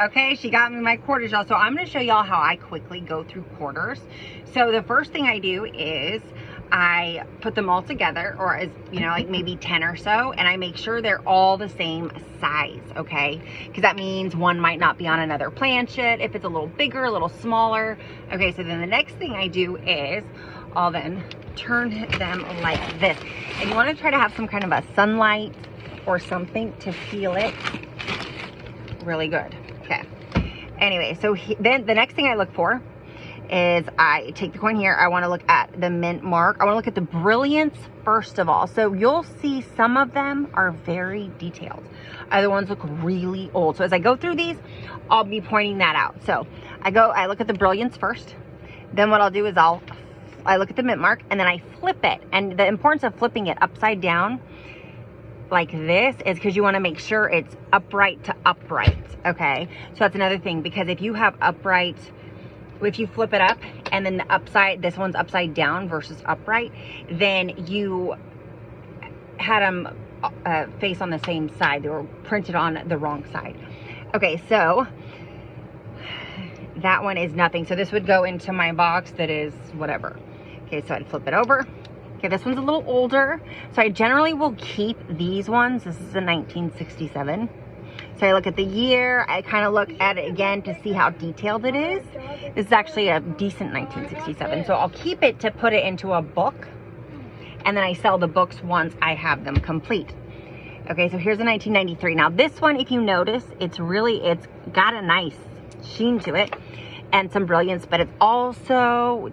Okay, she got me my quarters, y'all. So I'm going to show y'all how I quickly go through quarters. So the first thing I do is I put them all together, or as you know, like maybe 10 or so, and I make sure they're all the same size, okay? Because that means one might not be on another planchet if it's a little bigger, a little smaller. Okay, so then the next thing I do is I'll then turn them like this. And you want to try to have some kind of a sunlight or something to feel it really good. Okay. Anyway, so then the next thing I look for is I take the coin here. I want to look at the mint mark. I want to look at the brilliance first of all. So you'll see some of them are very detailed. Other ones look really old. So as I go through these, I'll be pointing that out. So I look at the brilliance first. Then what I'll do is I look at the mint mark and then I flip it. And the importance of flipping it upside down like this is because you want to make sure it's upright to upright. Okay. So that's another thing, because if you have upright, if you flip it up and then the upside, this one's upside down versus upright, then you had them face on the same side. They were printed on the wrong side. Okay, so that one is nothing. So this would go into my box that is whatever. Okay, so I'd flip it over. Okay, this one's a little older. So I generally will keep these ones. This is a 1967. So I look at the year, I kind of look at it again to see how detailed it is. This is actually a decent 1967. So I'll keep it to put it into a book. And then I sell the books once I have them complete. Okay, so here's a 1993. Now this one, if you notice, it's got a nice sheen to it and some brilliance, but it's also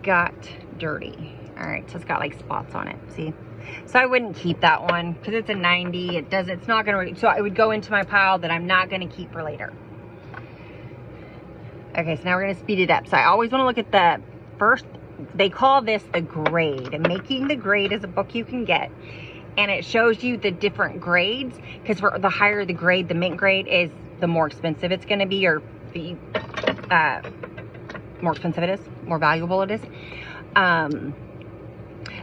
got dirty. All right, so it's got like spots on it, see? So I wouldn't keep that one because it's a 90. It's not going to, so it would go into my pile that I'm not going to keep for later. Okay, so now we're going to speed it up. So I always want to look at the first, they call this the grade. And Making the Grade is a book you can get. And it shows you the different grades, because for the higher the grade, the mint grade is, the more expensive it's going to be, or the more expensive it is, more valuable it is.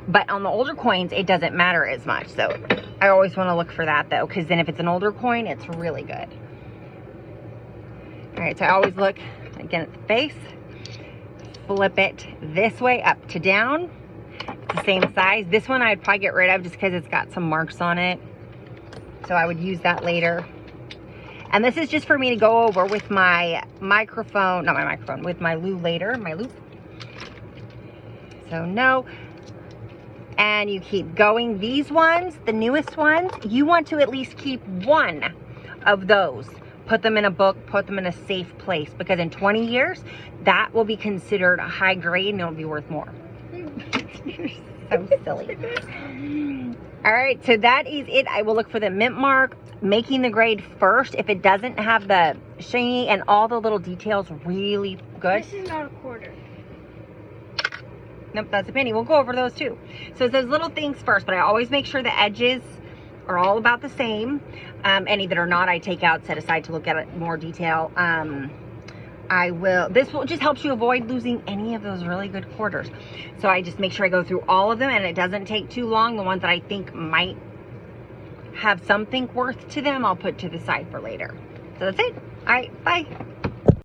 But on the older coins, it doesn't matter as much. So I always want to look for that though, because then if it's an older coin, it's really good. All right, so I always look again at the face, flip it this way up to down. It's the same size. This one I'd probably get rid of just because it's got some marks on it. So I would use that later. And this is just for me to go over with my microphone, not my microphone, with my loop later, my loop. So no. And you keep going. These ones, the newest ones, you want to at least keep one of those. Put them in a book, put them in a safe place, because in 20 years, that will be considered a high grade and it'll be worth more. You're so silly. All right, so that is it. I will look for the mint mark, Making the Grade first. If it doesn't have the shiny and all the little details really good. This is not a quarter. Nope, that's a penny. We'll go over those too. So it's those little things first, but I always make sure the edges are all about the same. Any that are not, I take out, set aside to look at it more detail. This will just helps you avoid losing any of those really good quarters. So I just make sure I go through all of them, and it doesn't take too long. The ones that I think might have something worth to them, I'll put to the side for later. So that's it. All right, bye.